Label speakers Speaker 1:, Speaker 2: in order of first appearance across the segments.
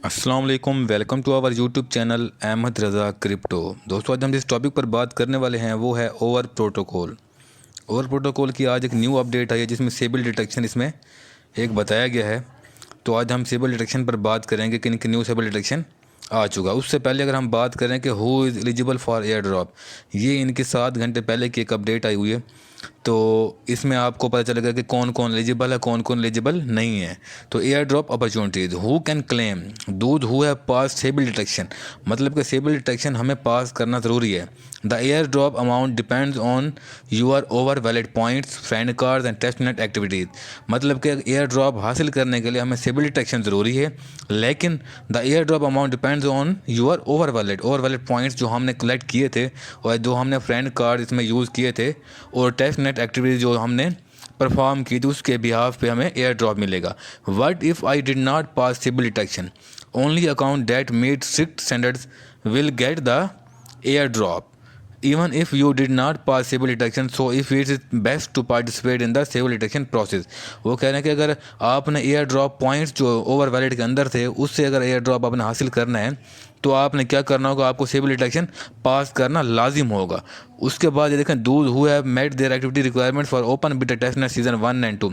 Speaker 1: अस्सलाम वालेकुम, welcome to our YouTube channel Ahmed Raza Crypto. दोस्तों, आज हम जिस टॉपिक पर बात करने वाले हैं वो है ओवर प्रोटोकॉल। ओवर प्रोटोकॉल की आज एक न्यू अपडेट आई है जिसमें सेबल डिटेक्शन इसमें एक बताया गया है। तो आज हम सेबल डिटेक्शन पर बात करेंगे कि इनकी न्यू सेबल डिटेक्शन आ चुका। उससे पहले अगर हम बात करें कि who is eligible for air drop, ये इनके 7 घंटे पहले की एक अपडेट आई हुई है। तो इसमें आपको पता चलेगा कि कौन कौन एलिजिबल है, कौन कौन एलिजिबल नहीं है। तो airdrop opportunities, who can claim those who have pass सेबल detection, मतलब कि सेबल डिटेक्शन हमें पास करना ज़रूरी है। The airdrop amount depends on your Over valid points, friend card and testnet activities. मतलब कि एयर ड्रॉप हासिल करने के लिए हमें सेबल डिटेक्शन ज़रूरी है, लेकिन the airdrop amount depends on your Over valid points जो हमने कलेक्ट किए थे और जो हमने फ्रेंड कार्ड इसमें यूज़ किए थे और टेस्ट नेट एक्टिविटीज़ जो हमने परफॉर्म की थी उसके बिहाफ पे हमें एयर ड्रॉप मिलेगा। What if I did not pass सेबल detection, only account that meet strict standards will get the airdrop even if you did not pass stable detection, so if it is best to participate in the stable detection process। वो कह रहे हैं कि अगर आपने air drop points जो over valid के अंदर थे उससे अगर एयर ड्रॉप आपने हासिल करना है तो आपने क्या करना होगा, आपको स्टेबल डिटेक्शन पास करना लाजिम होगा। उसके बाद ये देखें, those who have met their activity requirement for open beta testnet season 1 and 2,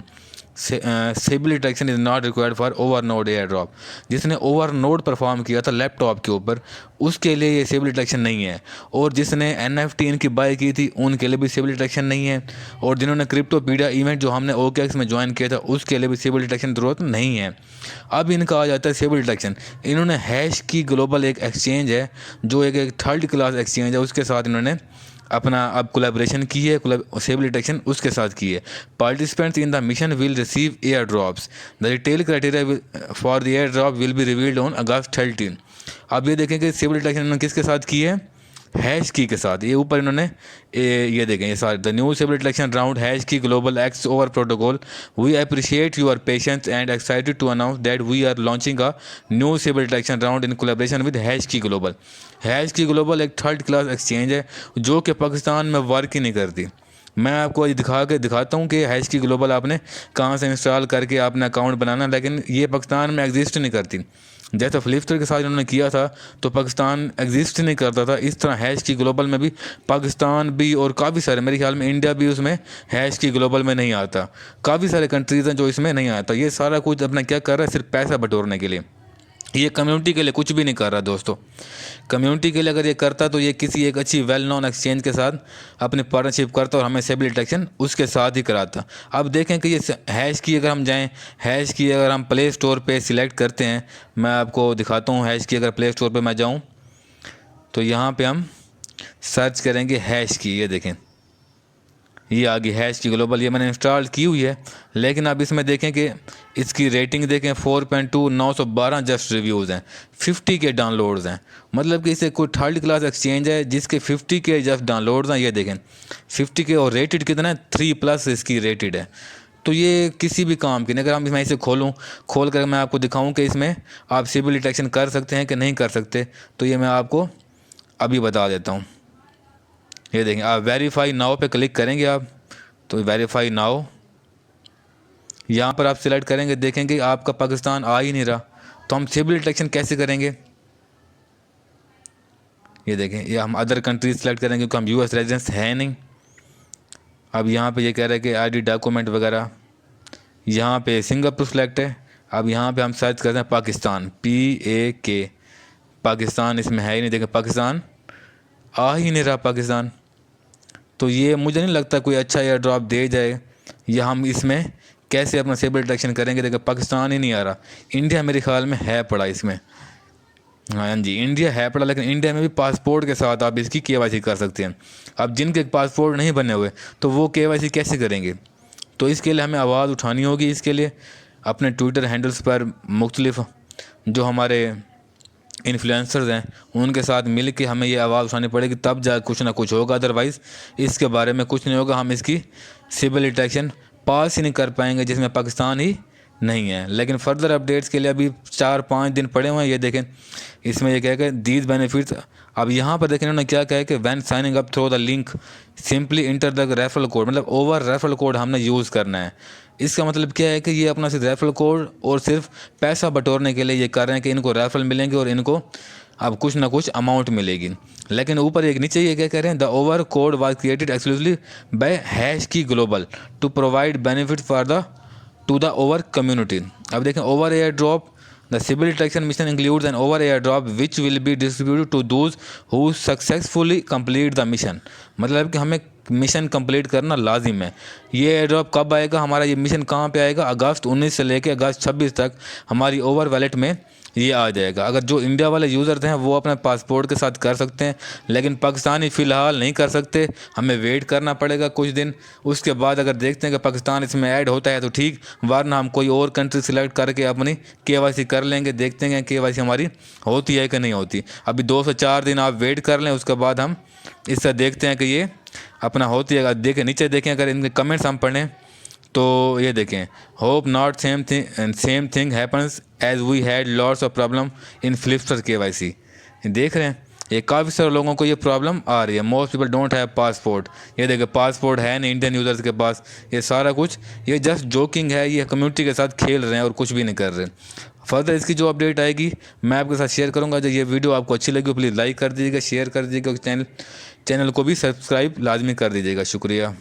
Speaker 1: stable detection is not required for Over node airdrop. जिसने ओवर नोड परफॉर्म किया था लैपटॉप के ऊपर उसके लिए ये स्टेबल डिटेक्शन नहीं है, और जिसने NFT इनकी बाय की थी उनके लिए भी स्टेबल डिटेक्शन नहीं है, और जिन्होंने क्रिप्टोपीडिया इवेंट जो हमने OKX में ज्वाइन किया था उसके लिए भी स्टेबल डिटेक्शन ज़रूरत नहीं है। अब इनका आ जाता है स्टेबल डिटेक्शन। इन्होंने हैश की ग्लोबल एक एक्सचेंज है जो एक थर्ड क्लास एक्सचेंज है, उसके साथ इन्होंने अपना अब कोलैबोरेशन की है, स्टेबल डिटेक्शन उसके साथ की है। Participants in the mission will receive air drops, the detail criteria for the air drop will be revealed on August 13। अब ये देखें कि स्टेबल डिटेक्शन इन्होंने किसके साथ की है, हैश की के साथ। ये ऊपर इन्होंने ये देखें, ये सारे the new stable detection round HashKey Global X over protocol, we appreciate your patience and excited to announce that we are launching a new stable detection round in collaboration with HashKey Global. HashKey Global एक third class exchange है जो कि पाकिस्तान में work ही नहीं करती। मैं आपको आज दिखाता हूँ कि हैश की ग्लोबल आपने कहाँ से इंस्टॉल करके आपने अकाउंट बनाना, लेकिन ये पाकिस्तान में एग्जिस्ट नहीं करती। जैसे फ्लिपस्टर के साथ इन्होंने किया था तो पाकिस्तान एग्जिस्ट नहीं करता था, इस तरह हैश की ग्लोबल में भी पाकिस्तान भी और काफ़ी सारे, मेरे ख्याल में इंडिया भी उसमें हैश की ग्लोबल में नहीं आता। काफ़ी सारे कंट्रीज़ हैं जो इसमें नहीं आता। ये सारा कुछ अपना क्या कर रहा है, सिर्फ पैसा बटोरने के लिए। ये कम्युनिटी के लिए कुछ भी नहीं कर रहा दोस्तों। कम्युनिटी के लिए अगर ये करता तो ये किसी एक अच्छी वेल नोन एक्सचेंज के साथ अपनी पार्टनरशिप करता और हमें स्टेबल डिटेक्शन उसके साथ ही कराता। अब देखें कि ये हैश की अगर हम जाएं, हैश की अगर हम प्ले स्टोर पे सिलेक्ट करते हैं, मैं आपको दिखाता हूँ। हैश की अगर प्ले स्टोर पे मैं जाऊँ तो यहाँ पे हम सर्च करेंगे हैश की, ये देखें ये आ गई हैश की ग्लोबल। ये मैंने इंस्टॉल की हुई है, लेकिन अब इसमें देखें कि इसकी रेटिंग देखें 4.2, 912 जस्ट रिव्यूज़ हैं, 50 के डाउनलोड्स हैं। मतलब कि इसे कोई थर्ड क्लास एक्सचेंज है जिसके 50 के जस्ट डाउनलोड्स हैं। ये देखें 50 के, और रेटेड कितना है, 3+ इसकी रेटेड है। तो ये किसी भी काम की नहीं। अगर हम मैं इसे खोल कर मैं आपको दिखाऊँ कि इसमें आप स्टेबल डिटेक्शन कर सकते हैं कि नहीं कर सकते, तो ये मैं आपको अभी बता देता हूँ। ये देखें, आप वेरीफाई नाउ पे क्लिक करेंगे आप, तो वेरीफाई नाउ यहाँ पर आप सिलेक्ट करेंगे, देखेंगे आपका पाकिस्तान आ ही नहीं रहा। तो हम स्टेबल डिटेक्शन कैसे करेंगे, ये देखें, ये हम अदर कंट्रीज सेलेक्ट करेंगे क्योंकि हम US रेजिडेंस है नहीं। अब यहाँ पे ये कह रहा है कि ID डॉक्यूमेंट वगैरह, यहाँ पे सिंगापुर सेलेक्ट है। अब यहाँ पे हम सर्च करते हैं पाकिस्तान, PAK, पाकिस्तान इसमें है ही नहीं। देखें पाकिस्तान आ ही नहीं रहा पाकिस्तान। तो ये मुझे नहीं लगता कोई अच्छा एयर ड्रॉप दे जाए, या हम इसमें कैसे अपना स्टेबल डिटेक्शन करेंगे। देखिए पाकिस्तान ही नहीं आ रहा। इंडिया मेरे ख्याल में है पड़ा इसमें, हाँ जी इंडिया है पड़ा, लेकिन इंडिया में भी पासपोर्ट के साथ आप इसकी KYC कर सकते हैं। अब जिनके पासपोर्ट नहीं बने हुए तो वो KYC कैसे करेंगे। तो इसके लिए हमें आवाज़ उठानी होगी। इसके लिए अपने ट्विटर हैंडल्स पर मुख्तलिफ जो हमारे इन्फ्लुएंसर्स हैं उनके साथ मिल के हमें ये आवाज़ उठानी पड़ेगी, तब जा कुछ ना कुछ होगा। अदरवाइज़ इसके बारे में कुछ नहीं होगा। हम इसकी स्टेबल डिटेक्शन पास ही नहीं कर पाएंगे जिसमें पाकिस्तान ही नहीं है। लेकिन फर्दर अपडेट्स के लिए अभी 4-5 दिन पड़े हुए हैं। ये देखें इसमें ये कह के दीज बेनिफिट्स। अब यहाँ पर देखें उन्होंने क्या कहा है कि when signing up through the link simply enter the referral code, मतलब ओवर रेफरल कोड हमने यूज़ करना है। इसका मतलब क्या है कि ये अपना सिर्फ रेफरल कोड और सिर्फ पैसा बटोरने के लिए ये कर रहे हैं कि इनको रेफरल मिलेंगे और इनको अब कुछ ना कुछ अमाउंट मिलेगी। लेकिन ऊपर एक नीचे ये क्या कह रहे हैं, the over code was created exclusively by HashKey Global to provide benefit for the to the over community. अब देखें, over airdrop the civil detection mission includes an over airdrop which will be distributed to those who successfully complete the mission. मतलब कि हमें mission complete करना लाजिम है। ये air drop कब आएगा, हमारा ये मिशन कहाँ पे आएगा, अगस्त 19 से लेकर अगस्त 26 तक हमारी ओवर वैलेट में ये आ जाएगा। अगर जो इंडिया वाले यूज़र्स हैं वो अपने पासपोर्ट के साथ कर सकते हैं, लेकिन पाकिस्तानी फ़िलहाल नहीं कर सकते, हमें वेट करना पड़ेगा कुछ दिन। उसके बाद अगर देखते हैं कि पाकिस्तान इसमें ऐड होता है तो ठीक, वरना हम कोई और कंट्री सिलेक्ट करके अपनी KYC कर लेंगे। देखते हैं KYC हमारी होती है कि नहीं होती। अभी 2 से 4 दिन आप वेट कर लें, उसके बाद हम इससे देखते हैं कि ये अपना होती है। देखें नीचे देखें, अगर इनके कमेंट्स हम पढ़ें तो ये देखें, hope not same thing happens as we had lots of problem in Flipster KYC। देख रहे हैं, ये काफ़ी सारे लोगों को ये प्रॉब्लम आ रही है। Most people don't have passport. ये देखें, पासपोर्ट है नहीं इंडियन यूज़र्स के पास। ये सारा कुछ ये जस्ट जोकिंग है, ये कम्युनिटी के साथ खेल रहे हैं और कुछ भी नहीं कर रहे। फर्दर इसकी जो अपडेट आएगी मैं आपके साथ शेयर करूंगा। जब ये वीडियो आपको अच्छी लगी प्लीज़ लाइक कर दीजिएगा, शेयर कर दीजिएगा, चैनल को भी सब्सक्राइब लाजमी कर दीजिएगा। शुक्रिया।